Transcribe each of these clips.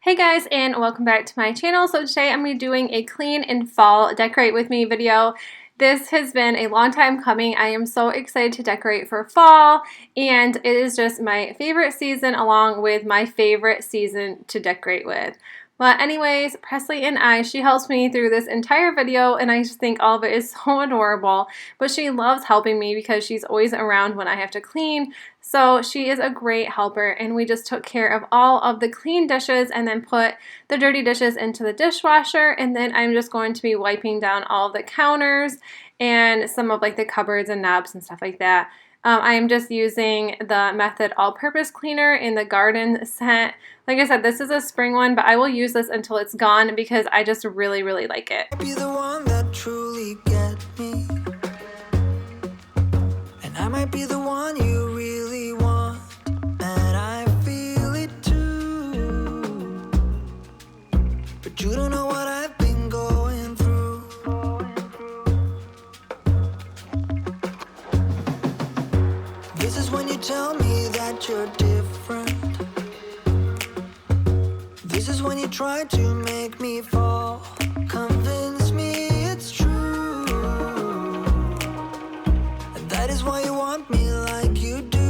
Hey guys, and welcome back to my channel. So today I'm going to be doing a clean and fall decorate with me video. This has been a long time coming. I am so excited to decorate for fall, and it is just my favorite season along with my favorite season to decorate with. But anyways, Presley and she helps me through this entire video, and I just think all of it is so adorable. But she loves helping me because she's always around when I have to clean. So she is a great helper, and we just took care of all of the clean dishes and then put the dirty dishes into the dishwasher. And then I'm just going to be wiping down all of the counters and some of like the cupboards and knobs and stuff like that. I am just using the Method All-Purpose Cleaner in the garden scent. Like I said, this is a spring one, but I will use this until it's gone because I just really, really like it. Be the one that truly get me, and I might be the one you really want, and I feel it too, but you don't know what I've been going through. This is when you tell me that you're different. This is when you try to make me fall, convince me it's true, and that is why you want me like you do.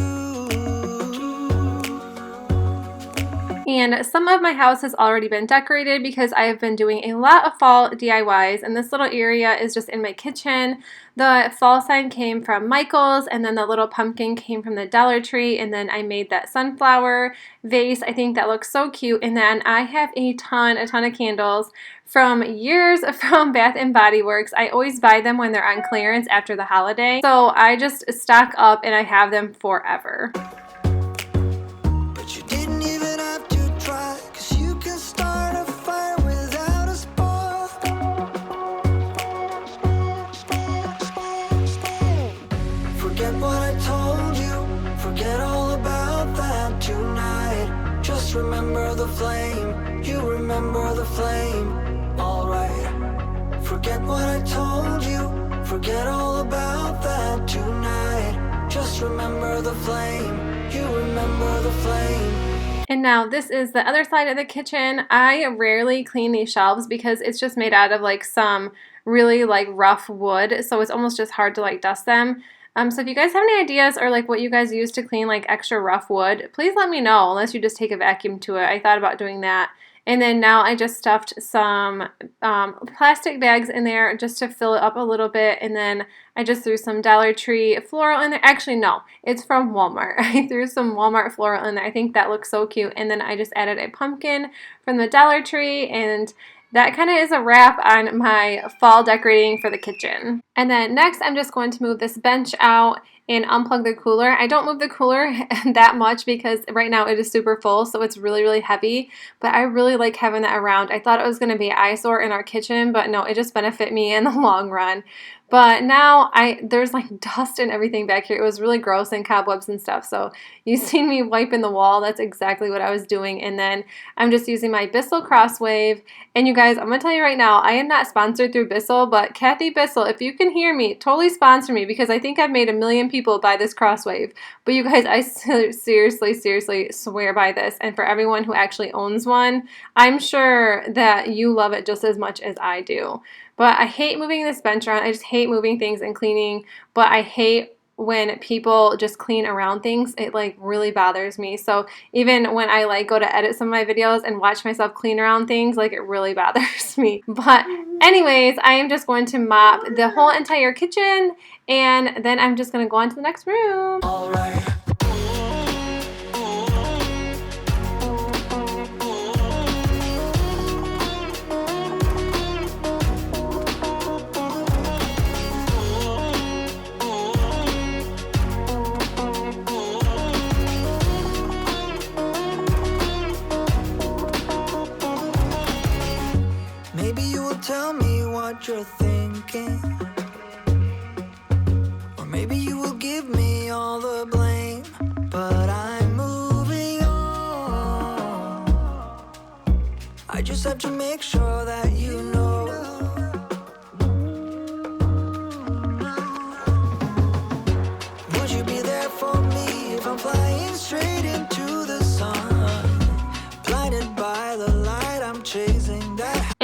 And some of my house has already been decorated because I have been doing a lot of fall DIYs, and this little area is just in my kitchen. The fall sign came from Michael's, and then the little pumpkin came from the Dollar Tree, and then I made that sunflower vase. I think that looks so cute. And then I have a ton of candles from years from Bath & Body Works. I always buy them when they're on clearance after the holiday, so I just stock up and I have them forever. But you didn't even have to try, 'cause you can start a fire without a spark. Forget what I told you, forget all about that tonight. Just remember the flame, you remember the flame, alright. Forget what I told you, forget all about that tonight. Just remember the flame, you remember the flame. And now this is the other side of the kitchen. I rarely clean these shelves because it's just made out of like some really like rough wood, so it's almost just hard to like dust them. So if you guys have any ideas or like what you guys use to clean like extra rough wood, please let me know, unless you just take a vacuum to it. I thought about doing that. And then now I just stuffed some plastic bags in there just to fill it up a little bit. And then I just threw some Dollar Tree floral in there. Actually, no, it's from Walmart. I threw some Walmart floral in there. I think that looks so cute. And then I just added a pumpkin from the Dollar Tree, and that kind of is a wrap on my fall decorating for the kitchen. And then next, I'm just going to move this bench out and unplug the cooler. I don't move the cooler that much because right now it is super full, so it's really, really heavy, but I really like having that around. I thought it was going to be an eyesore in our kitchen, but no, it just benefit me in the long run. But now there's like dust and everything back here. It was really gross and cobwebs and stuff. So you've seen me wiping the wall. That's exactly what I was doing. And then I'm just using my Bissell Crosswave. And you guys, I'm going to tell you right now, I am not sponsored through Bissell, but Kathy Bissell, if you can hear me, totally sponsor me, because I think I've made 1 million people buy this Crosswave. But you guys, I seriously swear by this. And for everyone who actually owns one, I'm sure that you love it just as much as I do. But I hate moving this bench around. I just hate moving things and cleaning. But I hate when people just clean around things. It like really bothers me. So even when I like go to edit some of my videos and watch myself clean around things, like it really bothers me. But anyways, I am just going to mop the whole entire kitchen, and then I'm just going to go on to the next room. All right. Maybe you will tell me what you're thinking, or maybe you will give me all the blame, but I'm moving on. I just have to make sure that you know. Would you be there for me if I'm flying straight into the sun, blinded by the light?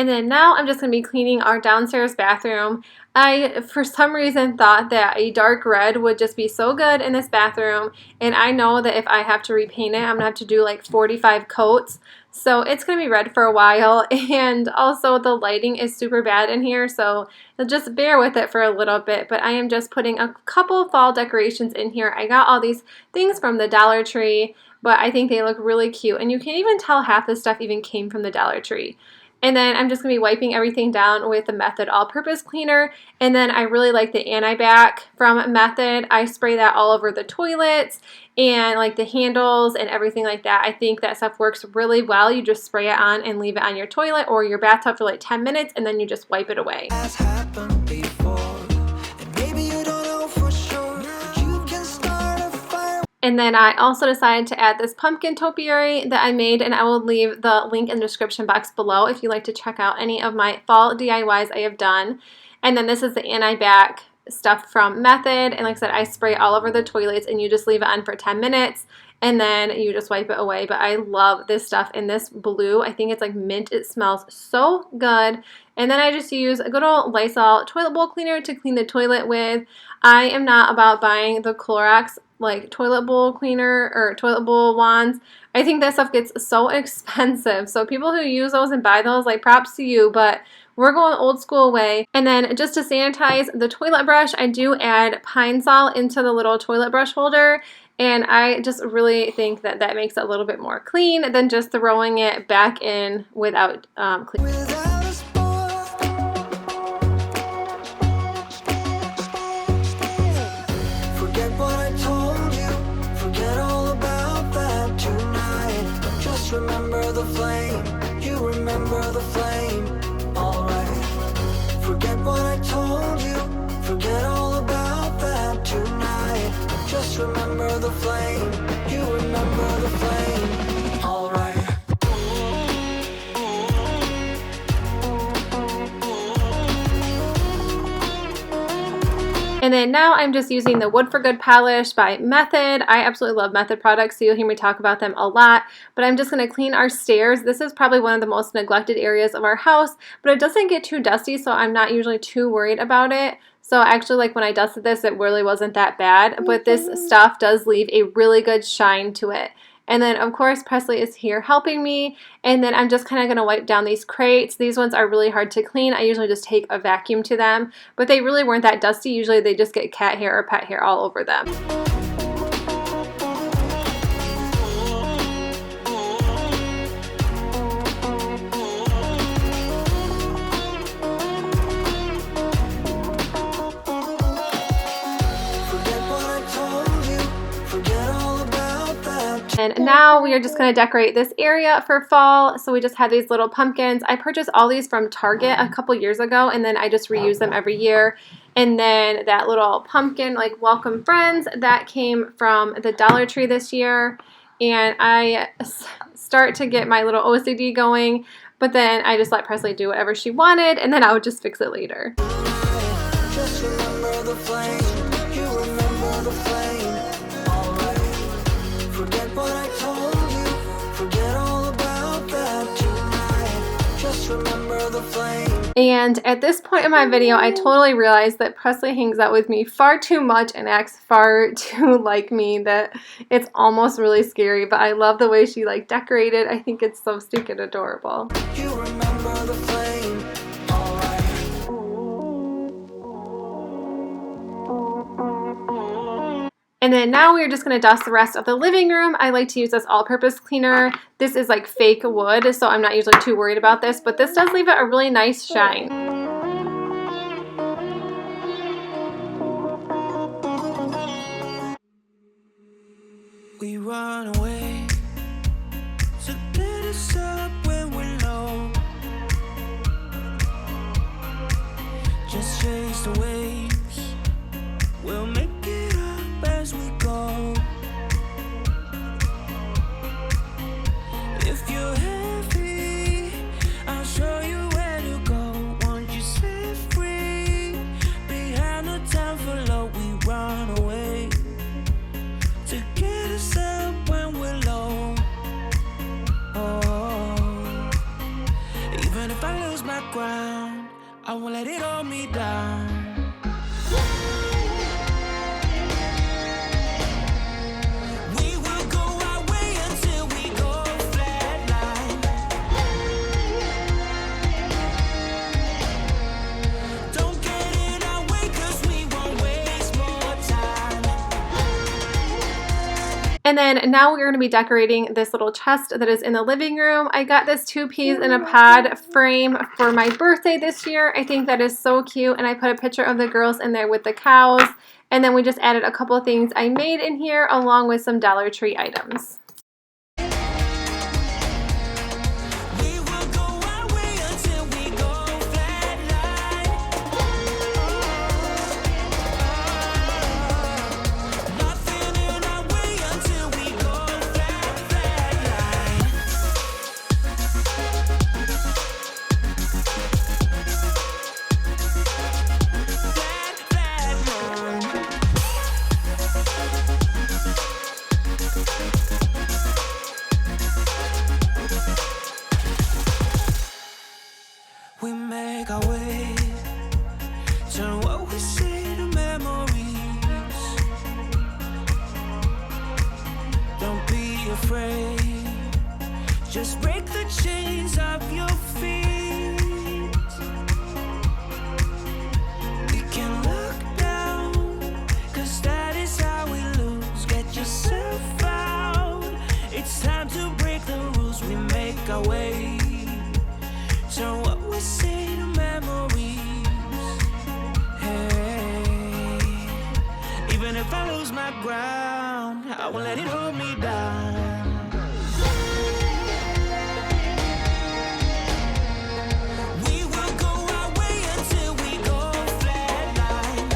And then now I'm just going to be cleaning our downstairs bathroom. I, for some reason, thought that a dark red would just be so good in this bathroom. And I know that if I have to repaint it, I'm going to have to do like 45 coats. So it's going to be red for a while. And also the lighting is super bad in here. So just bear with it for a little bit. But I am just putting a couple fall decorations in here. I got all these things from the Dollar Tree, but I think they look really cute. And you can't even tell half the stuff even came from the Dollar Tree. And then I'm just going to be wiping everything down with the Method All-Purpose Cleaner. And then I really like the Anti-Bac from Method. I spray that all over the toilets and like the handles and everything like that. I think that stuff works really well. You just spray it on and leave it on your toilet or your bathtub for like 10 minutes and then you just wipe it away. Has happened before, and maybe you don't know for sure, but you can start a fire. And then I also decided to add this pumpkin topiary that I made, and I will leave the link in the description box below if you'd like to check out any of my fall DIYs I have done. And then this is the Anti-Bac stuff from Method, and like I said, I spray all over the toilets and you just leave it on for 10 minutes and then you just wipe it away. But I love this stuff in this blue. I think it's like mint. It smells so good. And then I just use a good old Lysol toilet bowl cleaner to clean the toilet with. I am not about buying the Clorox like toilet bowl cleaner or toilet bowl wands. I think that stuff gets so expensive. So people who use those and buy those, like, props to you, but we're going old school way. And then just to sanitize the toilet brush, I do add Pine Sol into the little toilet brush holder. And I just really think that that makes it a little bit more clean than just throwing it back in without cleaning. Without a spark. Forget what I told you, forget all about that tonight. Just remember the flame, you remember the flame, alright. Forget what I told you, forget all about that tonight. Just remember the flame, you remember the flame, alright. And then now I'm just using the Wood for Good polish by Method. I absolutely love Method products, so you'll hear me talk about them a lot. But I'm just going to clean our stairs. This is probably one of the most neglected areas of our house, but it doesn't get too dusty, so I'm not usually too worried about it. So actually, like when I dusted this, it really wasn't that bad, but this stuff does leave a really good shine to it. And then, of course, Presley is here helping me. And then I'm just kind of going to wipe down these crates. These ones are really hard to clean. I usually just take a vacuum to them. But they really weren't that dusty. Usually they just get cat hair or pet hair all over them. And now we are just going to decorate this area for fall. So we just had these little pumpkins. I purchased all these from Target a couple years ago, and then I just reuse them every year. And then that little pumpkin, like welcome friends, that came from the Dollar Tree this year. And I start to get my little OCD going, but then I just let Presley do whatever she wanted, and then I would just fix it later. Just remember the flame, you remember the flame, alright. Forget what I told you, forget all about that tonight. Just remember the flame. And at this point in my video, I totally realized that Presley hangs out with me far too much and acts far too like me that it's almost really scary, but I love the way she like decorated. I think it's so stinking adorable. You remember the flame, alright. And then now we're just going to dust the rest of the living room. I like to use this all-purpose cleaner. This is like fake wood, so I'm not usually too worried about this, but this does leave it a really nice shine. We run away to get us up when we're low. Just chase the waves, we'll make it up as we go. If you're heavy, I'll show you where to go. Won't you set free? Behind the town below, we run away to get us up when we're low. Oh, even if I lose my ground. I won't let it hold me down. We will go our way until we go flatline. Don't get in our way, 'cause we won't waste more time. And then now we're going to be decorating this little chest that is in the living room. I got this 2 peas in a pod frame for my birthday this year. I think that is so cute, and I put a picture of the girls in there with the cows. And then we just added a couple of things I made in here along with some Dollar Tree items. We will go our way until we go flatline. Nothing in our way until we go flatline. Flatline. We make our way, turn what we say to memories. Don't be afraid, just break the chains of your feet. We can look down, 'cause that is how we lose. Get yourself out, it's time to break the rules. We make our way, turn what we say to memories. Hey, even if I lose my ground, I won't let it hold me down. We will go our way until we go flatline.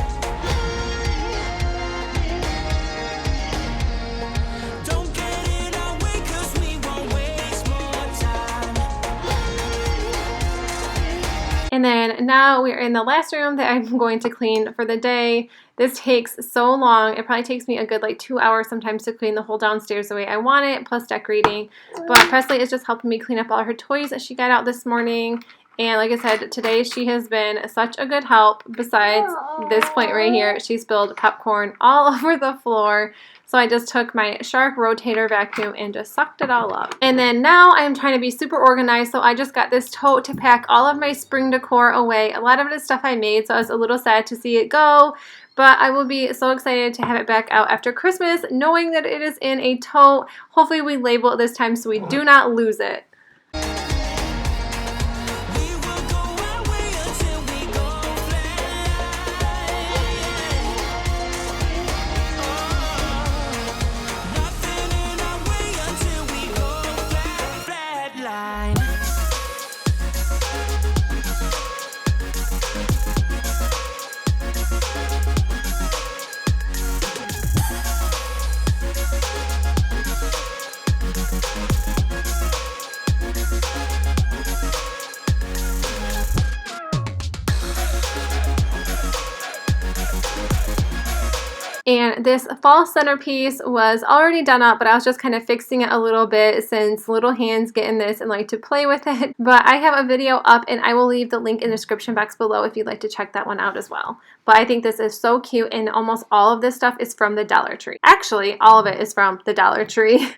Don't get in our way, 'cause we won't waste more time. And then now we're in the last room that I'm going to clean for the day. This takes so long. It probably takes me a good like 2 hours sometimes to clean the whole downstairs the way I want it, plus decorating. But Presley is just helping me clean up all her toys that she got out this morning. And like I said, today she has been such a good help. Besides this point right here, she spilled popcorn all over the floor. So I just took my Shark rotator vacuum and just sucked it all up. And then now I'm trying to be super organized, so I just got this tote to pack all of my spring decor away. A lot of it is stuff I made, so I was a little sad to see it go. But I will be so excited to have it back out after Christmas, knowing that it is in a tote. Hopefully we label it this time so we do not lose it. We will go our way until we go flatline. Nothing in our way until we go flatline. And this fall centerpiece was already done up, but I was just kind of fixing it a little bit since little hands get in this and like to play with it. But I have a video up and I will leave the link in the description box below if you'd like to check that one out as well. But I think this is so cute, and almost all of this stuff is from the Dollar Tree. Actually, all of it is from the Dollar Tree.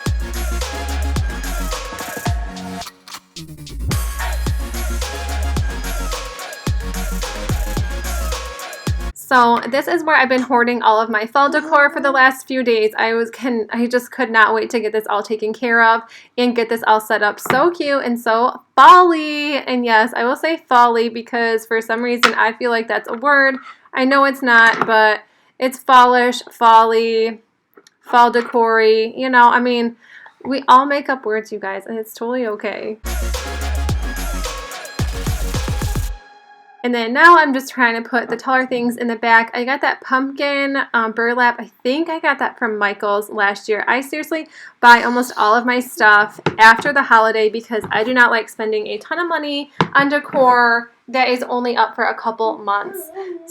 So this is where I've been hoarding all of my fall decor for the last few days. I just could not wait to get this all taken care of and get this all set up so cute and so fall-y. And yes, I will say fall-y because for some reason I feel like that's a word. I know it's not, but it's fallish, fall-y, fall decor-y. You know, I mean, we all make up words, you guys, and it's totally okay. And then now I'm just trying to put the taller things in the back. I got that pumpkin burlap. I think I got that from Michael's last year. I seriously buy almost all of my stuff after the holiday because I do not like spending a ton of money on decor that is only up for a couple months.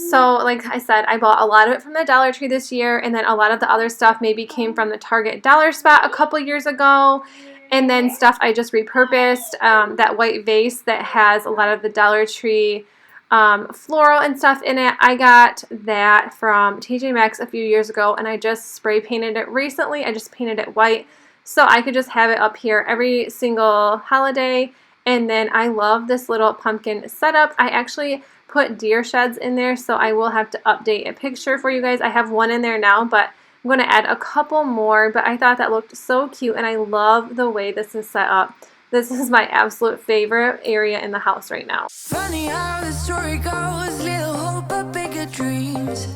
So like I said, I bought a lot of it from the Dollar Tree this year, and then a lot of the other stuff maybe came from the Target dollar spot a couple years ago. And then stuff I just repurposed, that white vase that has a lot of the Dollar Tree floral and stuff in it. I got that from TJ Maxx a few years ago, and I just spray painted it recently. I just painted it white so I could just have it up here every single holiday. And then I love this little pumpkin setup. I actually put deer sheds in there, so I will have to update a picture for you guys. I have one in there now, but I'm going to add a couple more. But I thought that looked so cute, and I love the way this is set up. This is my absolute favorite area in the house right now. Funny how the story goes, little hope but bigger dreams.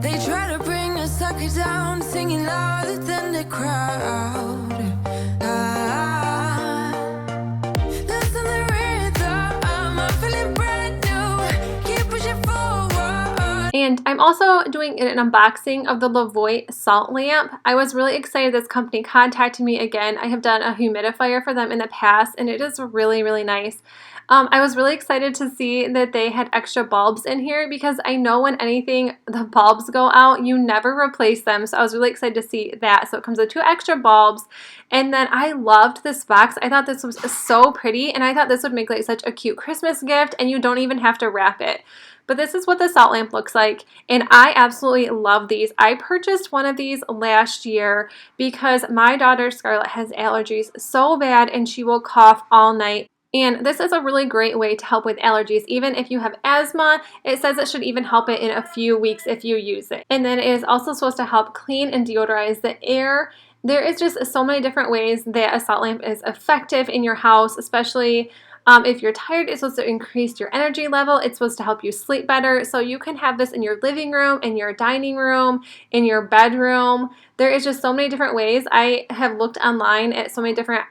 They try to bring a sucker down, singing louder than the crowd. Listen the rhythm, I'm feeling brand new. Keep pushing forward. And I'm also doing an unboxing of the Levoit salt lamp. I was really excited this company contacted me again. I have done a humidifier for them in the past, and it is really, really nice. I was really excited to see that they had extra bulbs in here because I know when the bulbs go out, you never replace them. So I was really excited to see that. So it comes with 2 extra bulbs. And then I loved this box. I thought this was so pretty, and I thought this would make like such a cute Christmas gift, and you don't even have to wrap it. But this is what the salt lamp looks like, and I absolutely love these. I purchased one of these last year because my daughter Scarlett has allergies so bad, and she will cough all night. And this is a really great way to help with allergies. Even if you have asthma, it says it should even help it in a few weeks if you use it. And then it is also supposed to help clean and deodorize the air. There is just so many different ways that a salt lamp is effective in your house, especially if you're tired. It's supposed to increase your energy level. It's supposed to help you sleep better. So you can have this in your living room, in your dining room, in your bedroom. There is just so many different ways. I have looked online at so many different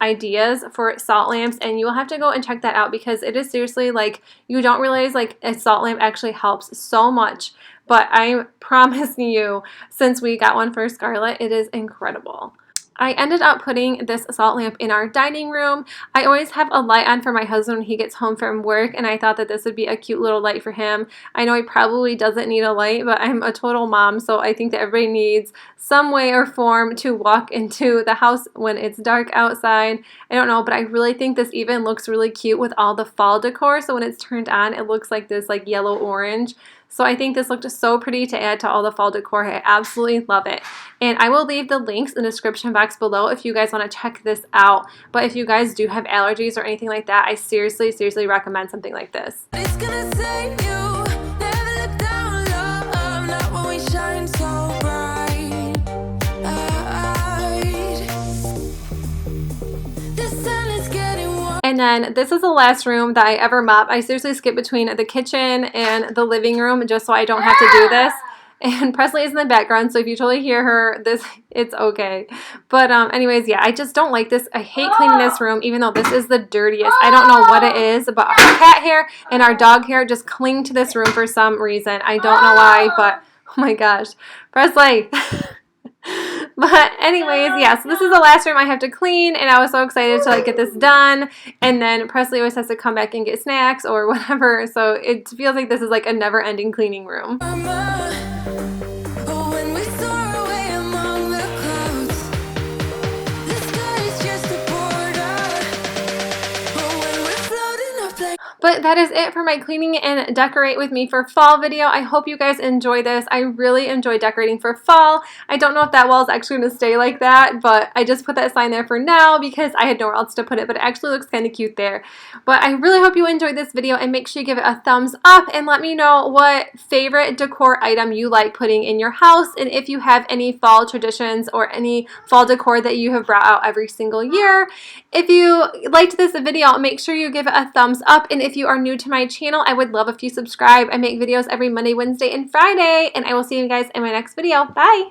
ideas for salt lamps, and you will have to go and check that out because it is seriously like you don't realize like a salt lamp actually helps so much. But I promise you, since we got one for Scarlett, it is incredible. I ended up putting this salt lamp in our dining room. I always have a light on for my husband when he gets home from work, and I thought that this would be a cute little light for him. I know he probably doesn't need a light, but I'm a total mom, so I think that everybody needs some way or form to walk into the house when it's dark outside. I don't know, but I really think this even looks really cute with all the fall decor. So when it's turned on, it looks like this like yellow-orange. So I think this looked so pretty to add to all the fall decor. I absolutely love it. And I will leave the links in the description box below if you guys want to check this out. But if you guys do have allergies or anything like that, I seriously, seriously recommend something like this. It's gonna save you. Never look down, love, not when we shine so bright. The sun is getting warm. And then this is the last room that I ever mop. I seriously skip between the kitchen and the living room just so I don't have to do this. And Presley is in the background, so if you totally hear her, it's okay. But anyways, yeah, I just don't like this. I hate cleaning this room, even though this is the dirtiest. I don't know what it is, but our cat hair and our dog hair just cling to this room for some reason. I don't know why, but oh my gosh. Presley. But anyways, yeah, so this is the last room I have to clean, and I was so excited to like get this done. And then Presley always has to come back and get snacks or whatever, so it feels like this is like a never-ending cleaning room. When we soar away among the clouds, the sky is just a border. But when we're floating up like But that is it for my cleaning and decorate with me for fall video. I hope you guys enjoy this. I really enjoy decorating for fall. I don't know if that wall is actually going to stay like that, but I just put that sign there for now because I had nowhere else to put it, but it actually looks kind of cute there. But I really hope you enjoyed this video, and make sure you give it a thumbs up and let me know what favorite decor item you like putting in your house, and if you have any fall traditions or any fall decor that you have brought out every single year. If you liked this video, make sure you give it a thumbs up, and if you are new to my channel, I would love if you subscribe. I make videos every Monday, Wednesday, and Friday, and I will see you guys in my next video. Bye!